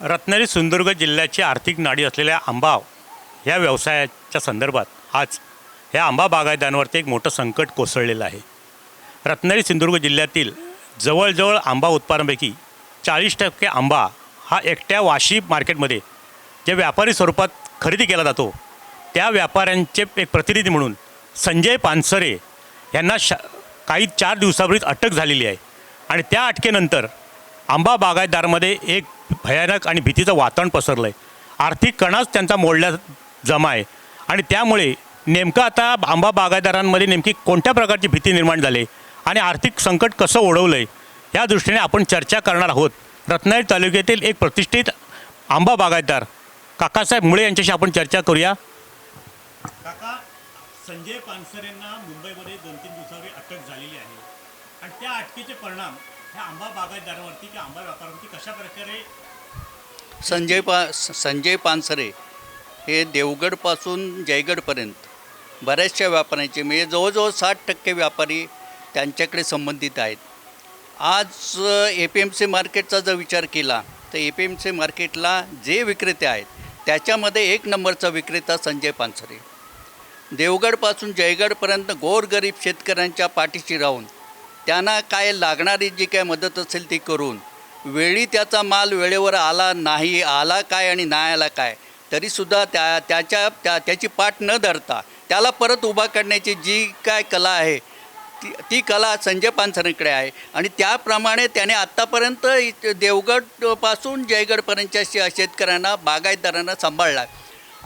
रत्नागिरी सिंधुदुर्ग जिल्ह्याची आर्थिक नाडी असलेल्या आंबा ह्या व्यवसायाच्या संदर्भात आज ह्या आंबा बागायतदारांवरती एक मोठं संकट कोसळलेलं आहे. रत्नागिरी सिंधुदुर्ग जिल्ह्यातील जवळजवळ आंबा उत्पादनापैकी 40% आंबा हा एकट्या वाशी मार्केटमध्ये जे व्यापारी स्वरूपात खरेदी केला जातो त्या व्यापाऱ्यांचे एक प्रतिनिधी म्हणून संजय पानसरे यांना काही 4 दिवसापूर्वीच अटक झालेली आहे. आणि त्या अटकेनंतर आंबा बागायतदारामध्ये एक भयानक आणि भीतीचं वातावरण पसरलं आहे. आर्थिक कणाच त्यांचा मोडल्या जमा आहे आणि त्यामुळे नेमकं आता आंबा बागायतदारांमध्ये नेमकी कोणत्या प्रकारची भीती निर्माण झाली आणि आर्थिक संकट कसं ओढवलं आहे या दृष्टीने आपण चर्चा करणार आहोत. रत्नागिरी तालुक्यातील एक प्रतिष्ठित आंबा बागायतदार काकासाहेब मुळे यांच्याशी आपण चर्चा करूया. काका, संजय पानसरेंना मुंबईमध्ये 2-3 दिवसापूर्वी अटक झालेली आहे आणि त्या अटकेचे परिणाम ह्या आंबा बागायतदारांवरती किंवा आंबा व्यापाऱ्यांवरती कशा प्रकारे? संजय पानसरे हे देवगडपासून जयगडपर्यंत बऱ्याचशा व्यापाऱ्यांचे म्हणजे जवळजवळ 60% व्यापारी त्यांच्याकडे संबंधित आहेत. आज APMC मार्केटचा जर विचार केला तर APMC मार्केटला जे विक्रेते आहेत त्याच्यामध्ये 1 नंबरचा विक्रेता संजय पानसरे. देवगडपासून जयगडपर्यंत गोरगरीब शेतकऱ्यांच्या पाठीशी राहून त्यांना काय लागणारी जी काय मदत असेल ती करून वेळी त्याचा माल वेळेवर आला नाही, आला काय आणि नाही आला काय तरीसुद्धा त्याची पाठ न धरता त्याला परत उभा करण्याची जी काय कला आहे ती कला संजय पानसरेंकडे आहे. आणि त्याप्रमाणे त्याने आत्तापर्यंत देवगडपासून जयगडपर्यंतच्या शेतकऱ्यांना बागायतदारांना सांभाळला.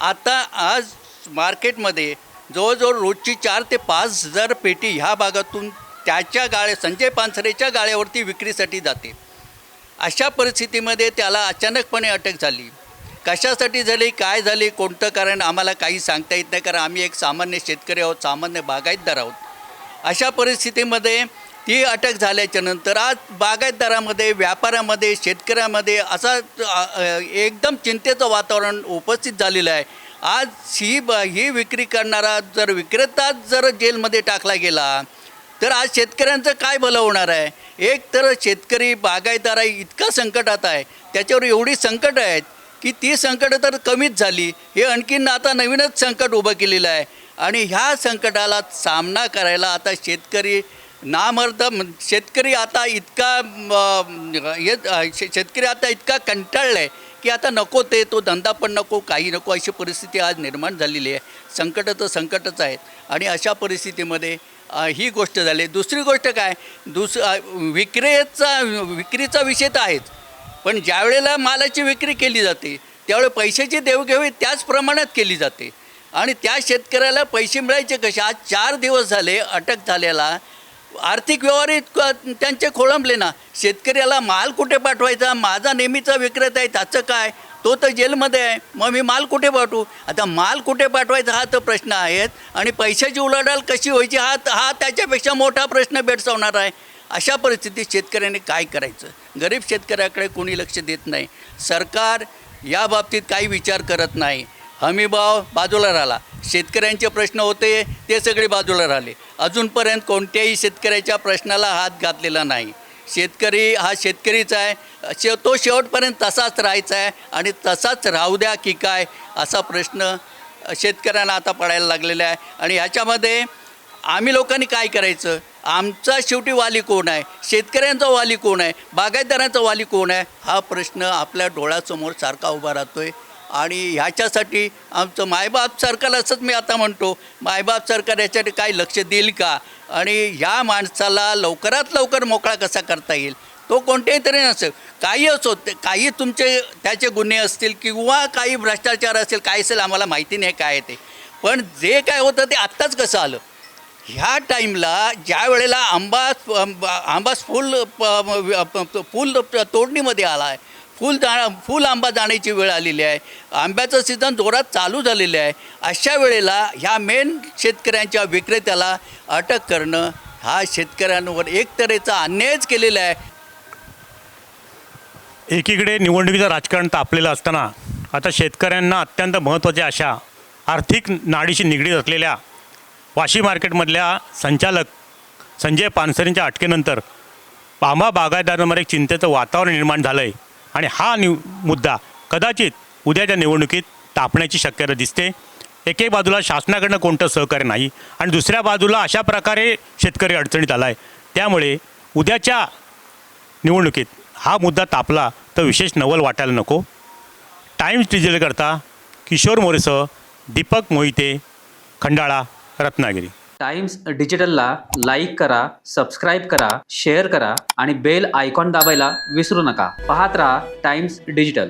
आता आज मार्केटमध्ये जवळजवळ रोजची 4 ते 5 हजार पेटी ह्या भागातून त्याच्या संजय पानसरेच्या गाळ्यावरती विक्रीसाठी जाते. अशा परिस्थितीमध्ये त्याला अचानकपणे अटक झाली. कशासाठी झाली, काय झाली, कोणतं कारण आम्हाला काही सांगता येत नाही, कारण आम्ही एक सामान्य शेतकरी आहोत, सामान्य बागायतदार आहोत. अशा परिस्थितीमध्ये ती अटक झाल्याच्या नंतर आज बागायतदारामध्ये, व्यापाऱ्यामध्ये, शेतकऱ्यामध्ये असा एकदम चिंतेचं वातावरण उपस्थित झालेलं आहे. आज ही विक्री करणारा जर विक्रेताच जर जेलमध्ये टाकला गेला तर आज शेतकऱ्यांचं काय भलं होणार आहे? एक तर शेतकरी बागायतदार इतका संकटात आहे, त्याच्यावर एवढी संकट आहेत की ती संकटं तर कमीच झाली, हे आणखीन आता नवीनच संकट उभं केलेलं आहे. आणि ह्या संकटाला सामना करायला आता शेतकरी शेतकरी आता इतका कंटाळला आहे की आता नको ते तो धंदा पण नको, काही नको, अशी परिस्थिती आज निर्माण झालेली आहे. संकटं तर संकटच आहेत. आणि अशा परिस्थितीमध्ये ही गोष्ट झाली. दुसरी गोष्ट काय, विक्रीचा विषय तर आहेच, पण ज्यावेळेला मालाची विक्री केली जाते त्यावेळेला पैशाची देवघेवी त्याच प्रमाणात केली जाते आणि त्या शेतकऱ्याला पैसे मिळायचे कसे? आज 4 दिवस झाले अटक झालेला आर्थिक व्यवहार त्यांचे खोळंबले ना. शेतकऱ्याला माल कुठे पाठवायचा? माझा नेहमीचा विक्रेता आहे त्याचं काय, तो तर जेलमध्ये आहे, मग मी माल कुठे पाठवू? आता माल कुठे पाठवायचा हा तर प्रश्न आहेत आणि पैशाची उलाढाल कशी व्हायची हा त्याच्यापेक्षा मोठा प्रश्न भेडसावणार आहे. अशा परिस्थितीत शेतकऱ्यांनी काय करायचं? गरीब शेतकऱ्याकडे कोणी लक्ष देत नाही. सरकार या बाबतीत काही विचार करत नाही. हमीभाव बाजूला राहिला, शेतकऱ्यांचे प्रश्न होते ते सगळे बाजूला राहिले. अजूनपर्यंत कोणत्याही शेतकऱ्याच्या प्रश्नाला हात घातलेला नाही. शेतकरी हा शेतकरीच आहे, तो शेवटपर्यंत तसाच राहायचा आहे आणि तसाच राहू द्या की काय असा प्रश्न शेतकऱ्यांना आता पडायला लागलेला आहे. आणि ह्याच्यामध्ये आम्ही लोकांनी काय करायचं? आमचा शेवटी वाली कोण आहे? शेतकऱ्यांचा वाली कोण आहे? बागायतदारांचा वाली कोण आहे? हा प्रश्न आपल्या डोळ्यासमोर सारखा उभा राहतो आहे. आणि ह्याच्यासाठी आमचं मायबाप सरकार, असंच मी आता म्हणतो, मायबाप सरकार याच्यासाठी काही लक्ष देईल का? आणि ह्या माणसाला लवकरात लवकर मोकळा कसा करता येईल? तो कोणत्याही तरी नसेल, काही असो, काही तुमचे त्याचे गुन्हे असतील किंवा काही भ्रष्टाचार असेल, काय असेल आम्हाला माहिती नाही काय ते, पण जे काय होतं ते आत्ताच कसं आलं? ह्या टाईमला ज्या वेळेला आंबा फुल तोडणीमध्ये आला आहे, फुल आंबा जाण्याची वेळ आलेली आहे, आंब्याचं सीझन जोरात चालू झालेलं आहे, अशा वेळेला ह्या मेन शेतकऱ्यांच्या विक्रेत्याला अटक करणं हा शेतकऱ्यांवर एक तऱ्हेचा अन्यायच केलेला आहे. एकीकडे निवडणुकीचं राजकारण तापलेलं असताना आता शेतकऱ्यांना अत्यंत महत्त्वाच्या अशा आर्थिक नाडीशी निगडीत असलेल्या वाशी मार्केटमधल्या संचालक संजय पानसरेंच्या अटकेनंतर आंबा बागायतदारांमध्ये एक चिंतेचं वातावरण निर्माण झालं आहे. आणि हा मुद्दा कदाचित उद्याच्या निवडणुकीत तापण्याची शक्यता दिसते. एके बाजूला शासनाकडनं कोणतं सहकार्य नाही आणि दुसऱ्या बाजूला अशा प्रकारे शेतकरी अडचणीत आला आहे. त्यामुळे उद्याच्या निवडणुकीत हा मुद्दा तापला तर विशेष नवल वाटायला नको. टाइम्स डिजिटलकरता किशोर मोरेसह दीपक मोहिते, खंडाळा, रत्नागिरी. टाइम्स डिजिटलला लाईक करा, सबस्क्राईब करा, शेअर करा आणि बेल आयकॉन दाबायला विसरू नका. पाहत रहा टाइम्स डिजिटल.